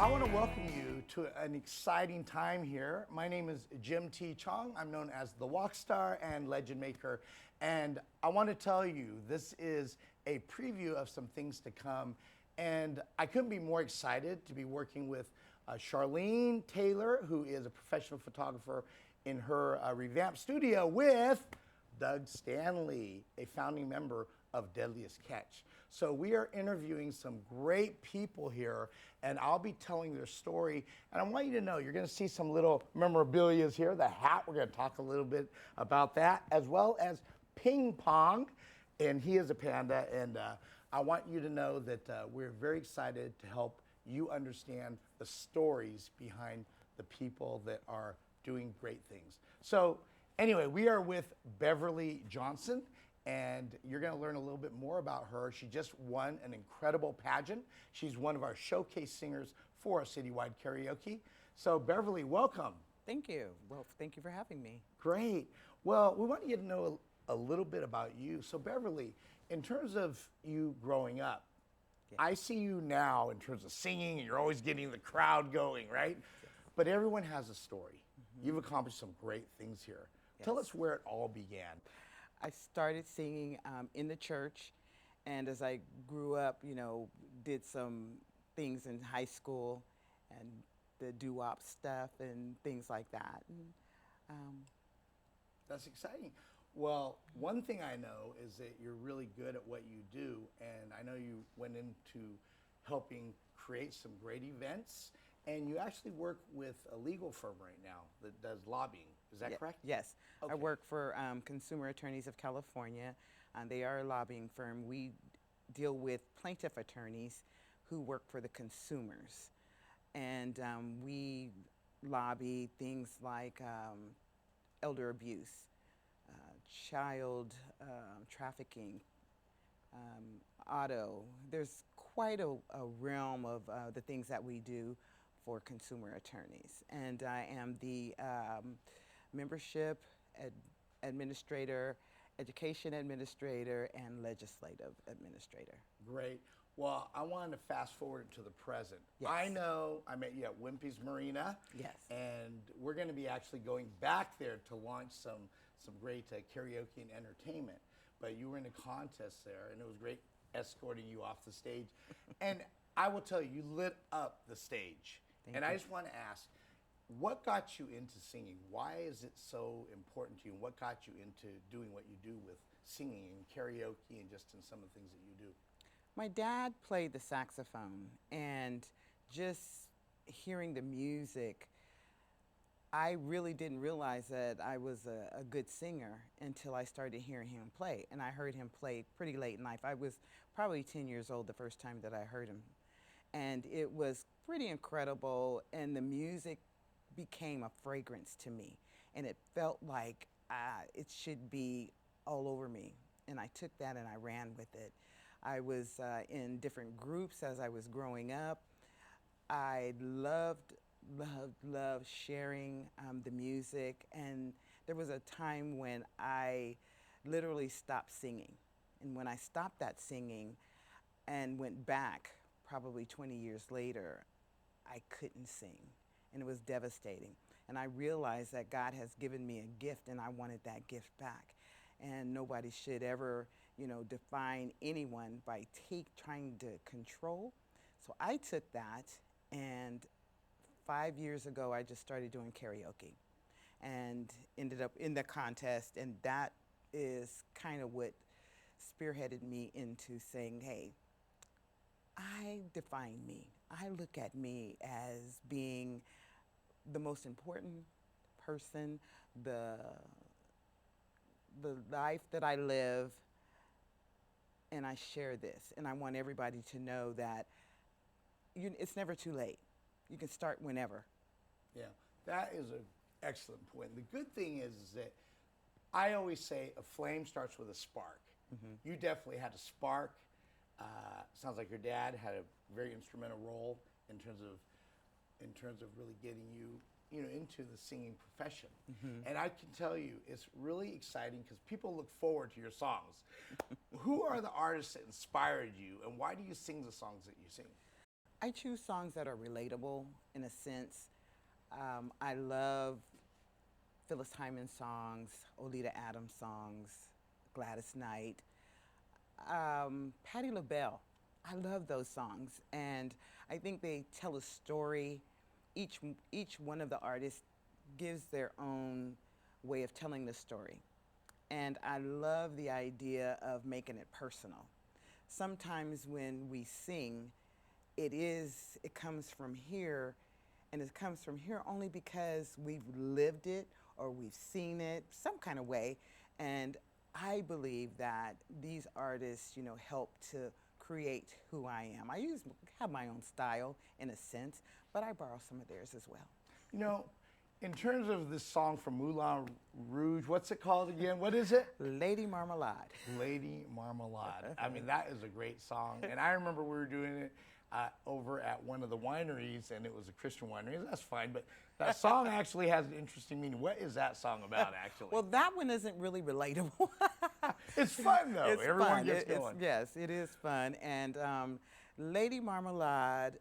I want to welcome you to an exciting time here. My name is Jim T. Chong. I'm known as the Walk Star and Legend Maker. And I want to tell you, this is a preview of some things to come. And I couldn't be more excited to be working with Charlene Taylor, who is a professional photographer in her revamped studio, with Doug Stanley, a founding member of Deadliest Catch. So we are interviewing some great people here, and I'll be telling their story. And I want you to know, you're gonna see some little memorabilia here. The hat, we're gonna talk a little bit about that, as well as ping pong, and he is a panda. And I want you to know that we're very excited to help you understand the stories behind the people that are doing great things. So anyway, we are with Beverly Johnson, and you're going to learn a little bit more about her. She just won an incredible pageant. She's one of our showcase singers for our citywide karaoke. So Beverly, welcome. Thank you. Well, thank you for having me. Great. Well, we want you to know a little bit about you. So Beverly, in terms of you growing up, I see you now in terms of singing, and you're always getting the crowd going, right? Yes. But everyone has a story. You've accomplished some great things here. Tell us where it all began. I started singing in the church, and as I grew up, did some things in high school and the doo-wop stuff and things like that. That's exciting. Well, one thing I know is that you're really good at what you do, and I know you went into helping create some great events, and you actually work with a legal firm right now that does lobbying. Is that correct? Yes. Okay. I work for Consumer Attorneys of California. They are a lobbying firm. We deal with plaintiff attorneys who work for the consumers. And we lobby things like elder abuse, child trafficking, auto. There's quite a realm of the things that we do for consumer attorneys. And I am the membership administrator, education administrator, and legislative administrator. Great. Well, I wanted to fast forward to the present. Yes. I know I met you at Wimpy's Marina. Yes. And we're going to be actually going back there to launch some great karaoke and entertainment. But you were in a contest there, and it was great escorting you off the stage. And I will tell you, you lit up the stage. Thank you. I just want to ask, what got you into singing? Why is it so important to you? And what got you into doing what you do with singing and karaoke and just in some of the things that you do? My dad played the saxophone, and just hearing the music, I really didn't realize that I was a good singer until I started hearing him play. And I heard him play pretty late in life. I was probably 10 years old the first time that I heard him. And it was pretty incredible, and the music became a fragrance to me. And it felt like it should be all over me. And I took that and I ran with it. I was in different groups as I was growing up. I loved sharing the music, and there was a time when I literally stopped singing. And when I stopped that singing and went back, probably 20 years later, I couldn't sing, and it was devastating. And I realized that God has given me a gift, and I wanted that gift back. And nobody should ever, define anyone by trying to control. So I took that, and 5 years ago, I just started doing karaoke and ended up in the contest. And that is kind of what spearheaded me into saying, hey, I define me. I look at me as being the most important person, the life that I live, and I share this. And I want everybody to know that it's never too late. You can start whenever. Yeah, that is an excellent point. The good thing is that I always say a flame starts with a spark. You definitely had a spark. Sounds like your dad had a very instrumental role in terms of really getting you, into the singing profession. And I can tell you, it's really exciting because people look forward to your songs. Who are the artists that inspired you, and why do you sing the songs that you sing? I choose songs that are relatable in a sense. I love Phyllis Hyman songs, Olita Adams songs, Gladys Knight, Patti LaBelle. I love those songs, and I think they tell a story. Each each one of the artists gives their own way of telling the story, and I love the idea of making it personal. Sometimes when we sing, it comes from here, and it comes from here only because we've lived it or we've seen it some kind of way, and I believe that these artists, help to create who I am. Have my own style in a sense, but I borrow some of theirs as well. You know, in terms of this song from Moulin Rouge, what's it called again? What is it? Lady Marmalade. Lady Marmalade. I mean, that is a great song. And I remember we were doing it over at one of the wineries, and it was a Christian winery. That's fine, but that song actually has an interesting meaning. What is that song about, actually? Well, that one isn't really relatable. It's fun, though. It's Everyone fun. gets going. Yes, it is fun. And Lady Marmalade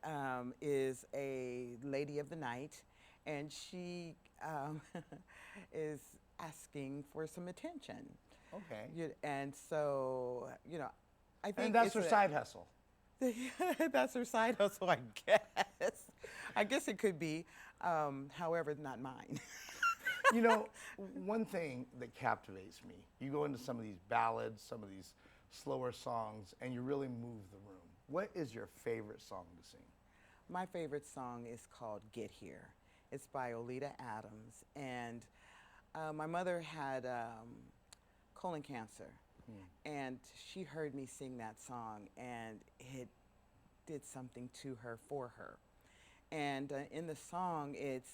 is a lady of the night, and she is asking for some attention. Okay. And so, I think And that's her side hustle. That's her side hustle, I guess. I guess it could be, however, not mine. You know, one thing that captivates me, you go into some of these ballads, some of these slower songs, and you really move the room. What is your favorite song to sing? My favorite song is called Get Here. It's by Olita Adams. And my mother had colon cancer. And she heard me sing that song, and it did something to her, for her. And in the song, it's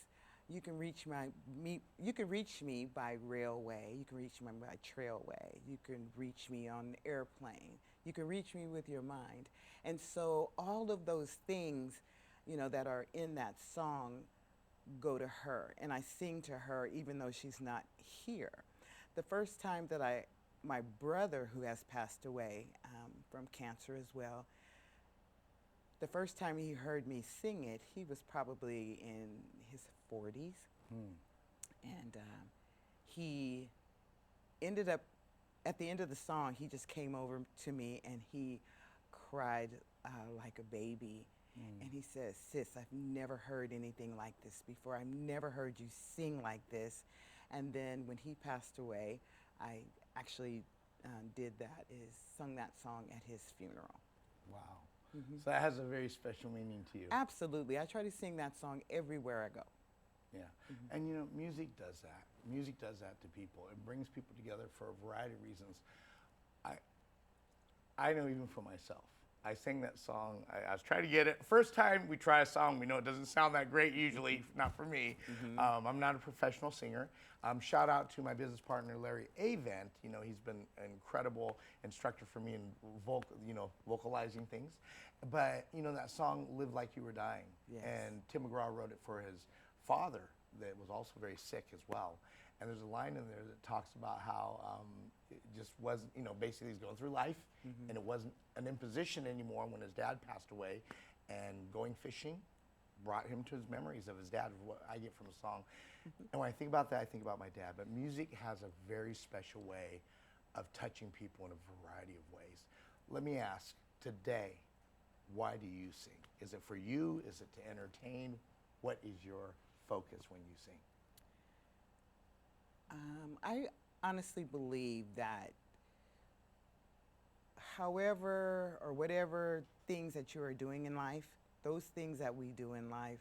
you can reach me by railway, you can reach me by trailway, you can reach me on an airplane, you can reach me with your mind. And so all of those things, that are in that song go to her, and I sing to her even though she's not here. The first time that my brother, who has passed away from cancer as well, the first time he heard me sing it, he was probably in his 40s. And he ended up, at the end of the song, he just came over to me and he cried like a baby. And he says, "Sis, I've never heard anything like this before. I've never heard you sing like this." And then when he passed away, I actually sung that song at his funeral. Wow. So that has a very special meaning to you. Absolutely. I try to sing that song everywhere I go. Yeah. And music does that. Music does that to people. It brings people together for a variety of reasons. I know even for myself. I sang that song. I was trying to get it. First time we try a song, we know it doesn't sound that great usually, not for me. I'm not a professional singer. Shout out to my business partner, Larry Avent. He's been an incredible instructor for me in vocalizing things. But, that song, Live Like You Were Dying. Yes. And Tim McGraw wrote it for his father that was also very sick as well. And there's a line in there that talks about how it just wasn't, basically he's going through life, and it wasn't an imposition anymore when his dad passed away. And going fishing brought him to his memories of his dad, what I get from a song. And when I think about that, I think about my dad. But music has a very special way of touching people in a variety of ways. Let me ask, today, why do you sing? Is it for you? Is it to entertain? What is your focus when you sing? I honestly believe that however or whatever things that you are doing in life, those things that we do in life,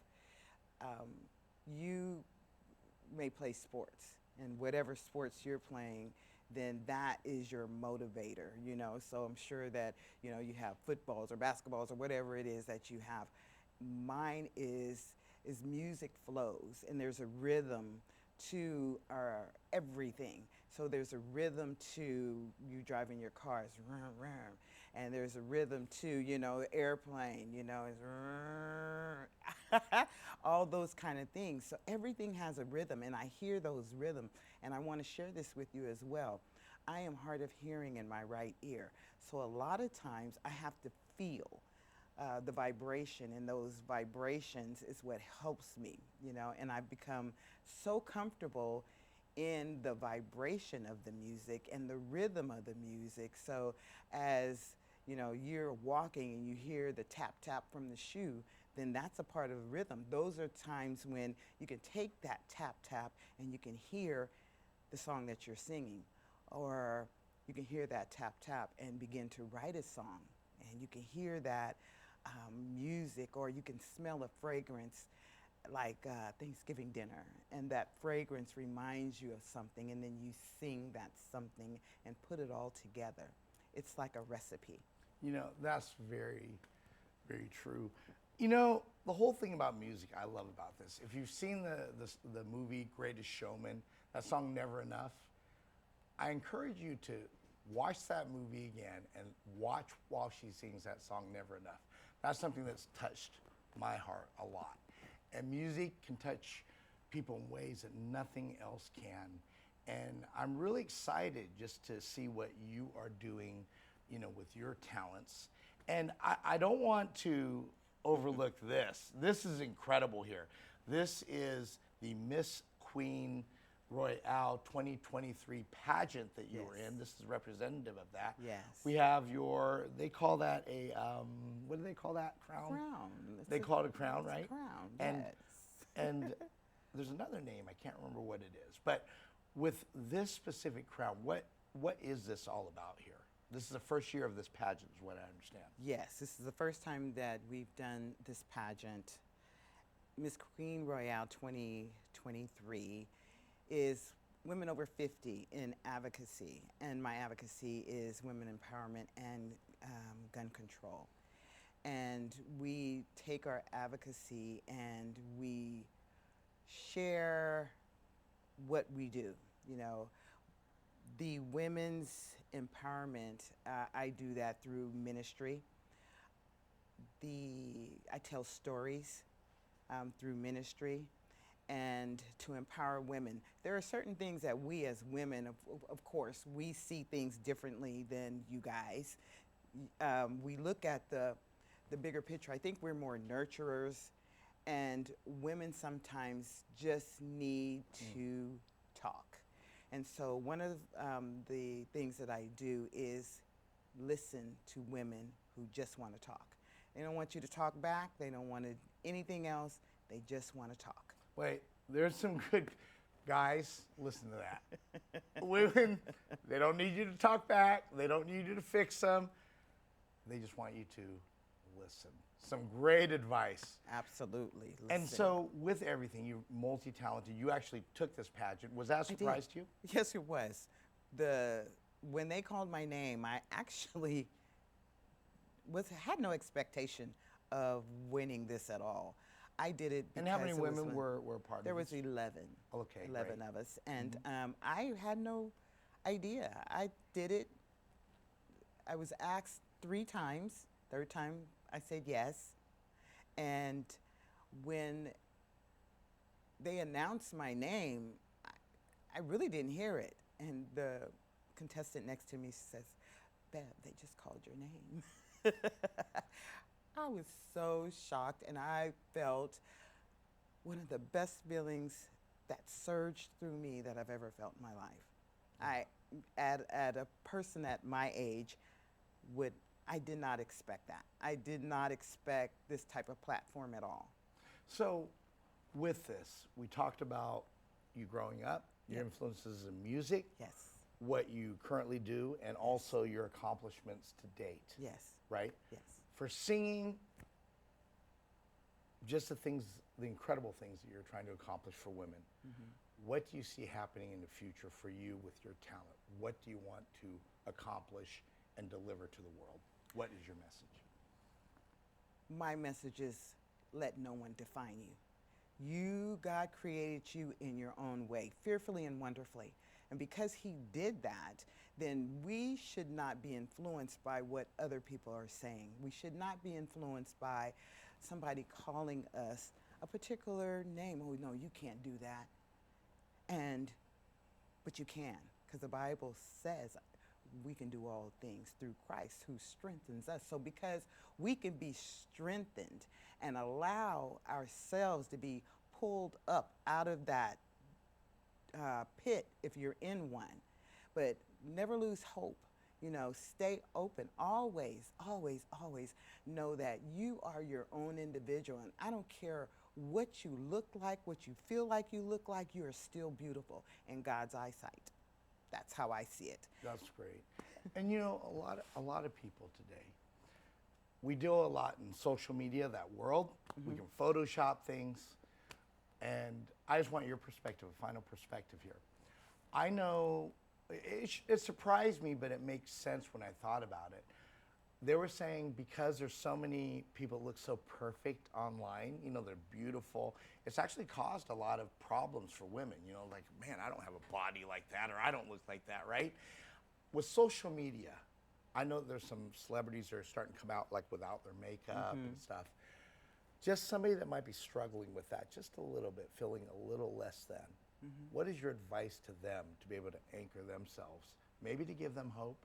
you may play sports, and whatever sports you're playing, then that is your motivator, So I'm sure that, you have footballs or basketballs or whatever it is that you have. Mine is music flows, and there's a rhythm to our everything. So there's a rhythm to you driving your cars, and there's a rhythm to, airplane, all those kind of things. So everything has a rhythm, and I hear those rhythms, and I want to share this with you as well. I am hard of hearing in my right ear, so a lot of times I have to feel the vibration, and those vibrations is what helps me, you know, and I've become so comfortable in the vibration of the music and the rhythm of the music. So as you know, you're walking and you hear the tap tap from the shoe, then that's a part of the rhythm. Those are times when you can take that tap tap and you can hear the song that you're singing, or you can hear that tap tap and begin to write a song, and you can hear that music, or you can smell a fragrance like Thanksgiving dinner, and that fragrance reminds you of something, and then you sing that something and put it all together. It's like a recipe. You know, that's very, very true. You know, the whole thing about music I love about this, if you've seen the movie Greatest Showman, that song Never Enough, I encourage you to watch that movie again and watch while she sings that song Never Enough. That's something that's touched my heart a lot. And music can touch people in ways that nothing else can. And I'm really excited just to see what you are doing, you know, with your talents. And I don't want to overlook this. This is incredible here. This is the Miss Queen Royale 2023 pageant that you were in. This is representative of that. Yes. We have your, they call that a, what do they call that? Crown? Crown. They call it a crown, right? Crown, And, yes. and there's another name, I can't remember what it is. But with this specific crown, what is this all about here? This is the first year of this pageant, is what I understand. Yes, this is the first time that we've done this pageant. Miss Queen Royale 2023 is women over 50 in advocacy, and my advocacy is women empowerment and gun control. And we take our advocacy and we share what we do. You know, the women's empowerment, I do that through ministry. I tell stories through ministry, and to empower women. There are certain things that we as women, of course, we see things differently than you guys. We look at the bigger picture. I think we're more nurturers, and women sometimes just need to talk. And so one of the things that I do is listen to women who just want to talk. They don't want you to talk back. They don't want anything else. They just want to talk. Wait, there's some good guys, listen to that. Women, they don't need you to talk back. They don't need you to fix them. They just want you to listen. Some great advice. Absolutely. Listen. And so with everything, you're multi-talented. You actually took this pageant. Was that a surprise to you? Yes, it was. When they called my name, I actually had no expectation of winning this at all. I did it because And how many women were part of There this? was 11. Okay, 11 great. of us. And I had no idea. I did it. I was asked 3 times. Third time, I said yes. And when they announced my name, I really didn't hear it. And the contestant next to me says, "Bev, they just called your name." I was so shocked, and I felt one of the best feelings that surged through me that I've ever felt in my life. At a person at my age, I did not expect that. I did not expect this type of platform at all. So with this, we talked about you growing up, your influences in music, Yes. what you currently do, and also your accomplishments to date, Yes. right? Yes. For singing, just the incredible things that you're trying to accomplish for women. What do you see happening in the future for you with your talent? What do you want to accomplish and deliver to the world? What is your message? My message is, let no one define you. God created you in your own way, fearfully and wonderfully. And because he did that, then we should not be influenced by what other people are saying. We should not be influenced by somebody calling us a particular name. Oh, no, you can't do that. But you can, because the Bible says we can do all things through Christ who strengthens us. So because we can be strengthened and allow ourselves to be pulled up out of that pit if you're in one, but never lose hope. Stay open. Always, always, always know that you are your own individual. And I don't care what you look like, what you feel like you look like, you are still beautiful in God's eyesight. That's how I see it. That's great. And a lot of people today, we do a lot in social media, that world. We can Photoshop things. And I just want your perspective, a final perspective here. I know it surprised me, but it makes sense when I thought about it. They were saying because there's so many people that look so perfect online, they're beautiful, it's actually caused a lot of problems for women. Like, man, I don't have a body like that, or I don't look like that, right? With social media, I know there's some celebrities that are starting to come out like without their makeup and stuff. Just somebody that might be struggling with that just a little bit, feeling a little less than. What is your advice to them to be able to anchor themselves, maybe to give them hope,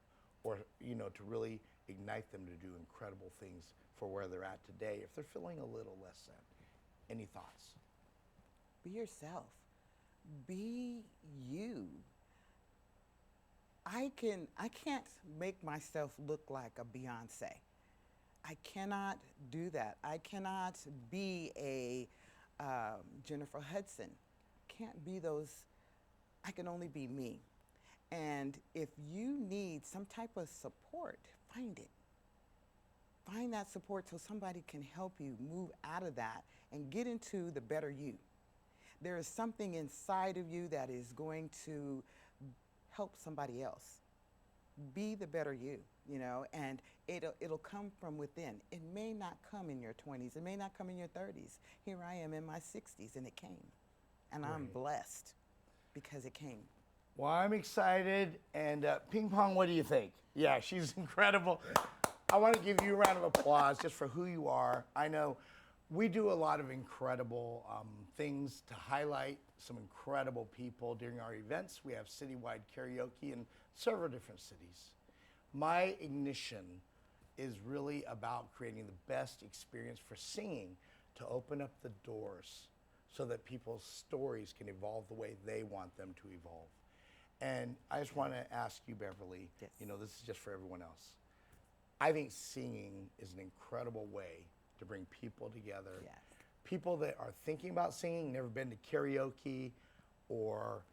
or to really ignite them to do incredible things for where they're at today if they're feeling a little less than? Any thoughts? Be yourself. Be you. I can't make myself look like a Beyonce. I cannot do that. I cannot be a Jennifer Hudson. Can't be those. I can only be me. And if you need some type of support, find it. Find that support so somebody can help you move out of that and get into the better you. There is something inside of you that is going to help somebody else. Be the better you, and it'll come from within. It may not come in your 20s. It may not come in your 30s. Here I am in my 60s, and it came. And I'm blessed because it came. Well, I'm excited. And Ping Pong, what do you think? Yeah, she's incredible. I want to give you a round of applause just for who you are. I know we do a lot of incredible things to highlight some incredible people during our events. We have citywide karaoke in several different cities. My ignition is really about creating the best experience for singing to open up the doors so that people's stories can evolve the way they want them to evolve. And I just want to ask you, Beverly, Yes. This is just for everyone else. I think singing is an incredible way to bring people together. Yes. People that are thinking about singing, never been to karaoke, or,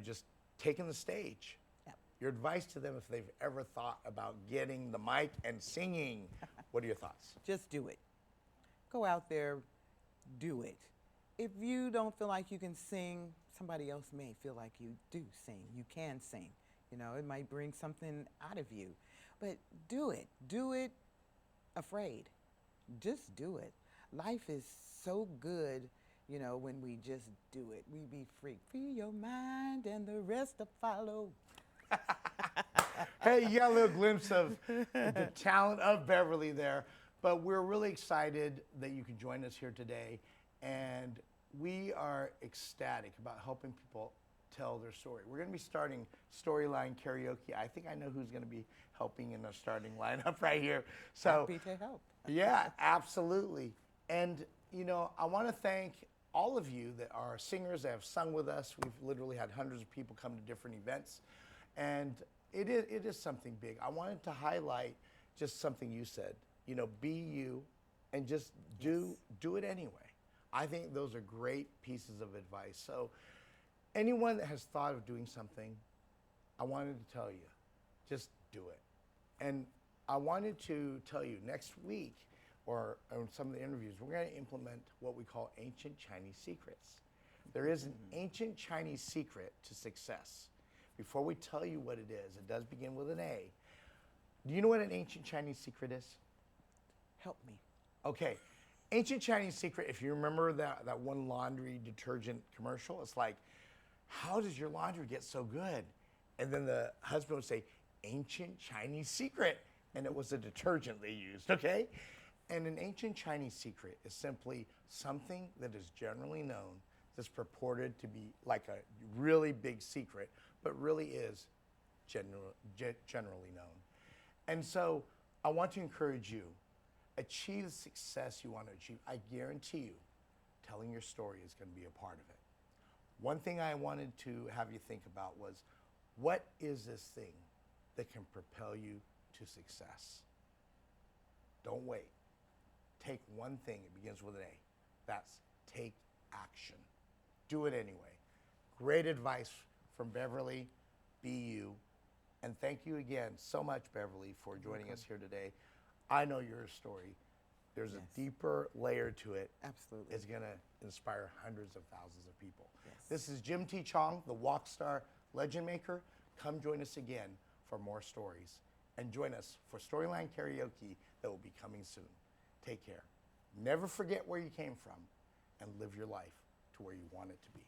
just taking the stage. Yep. Your advice to them if they've ever thought about getting the mic and singing, what are your thoughts? Just do it. Go out there, do it. If you don't feel like you can sing, somebody else may feel like you do sing. You can sing. It might bring something out of you. But do it. Do it afraid. Just do it. Life is so good, when we just do it. We be free. Free your mind and the rest will follow. Hey, you got a little glimpse of the talent of Beverly there. But we're really excited that you could join us here today. And we are ecstatic about helping people tell their story. We're going to be starting Storyline Karaoke. I think I know who's going to be helping in the starting lineup right here. So Happy to help. yeah, absolutely. And, I want to thank all of you that are singers that have sung with us. We've literally had hundreds of people come to different events. And it is something big. I wanted to highlight just something you said. Be you and just do it anyway. I think those are great pieces of advice. So anyone that has thought of doing something, I wanted to tell you, just do it. And I wanted to tell you next week, or in some of the interviews, we're going to implement what we call ancient Chinese secrets. There is an ancient Chinese secret to success. Before we tell you what it is, it does begin with an A. Do you know what an ancient Chinese secret is? Help me. Okay. Ancient Chinese secret, if you remember that one laundry detergent commercial, it's like, how does your laundry get so good? And then the husband would say, ancient Chinese secret. And it was a detergent they used, okay? And an ancient Chinese secret is simply something that is generally known that's purported to be like a really big secret, but really is generally known. And so I want to encourage you, achieve the success you want to achieve. I guarantee you, telling your story is going to be a part of it. One thing I wanted to have you think about was, what is this thing that can propel you to success? Don't wait. Take one thing. It begins with an A. That's take action. Do it anyway. Great advice from Beverly. Be you. And thank you again so much, Beverly, for joining us here today. I know your story. There's Yes. a deeper layer to it. Absolutely. It's going to inspire hundreds of thousands of people. Yes. This is Jim T. Chong, the Walk Star Legend Maker. Come join us again for more stories. And join us for Storyline Karaoke that will be coming soon. Take care. Never forget where you came from and live your life to where you want it to be.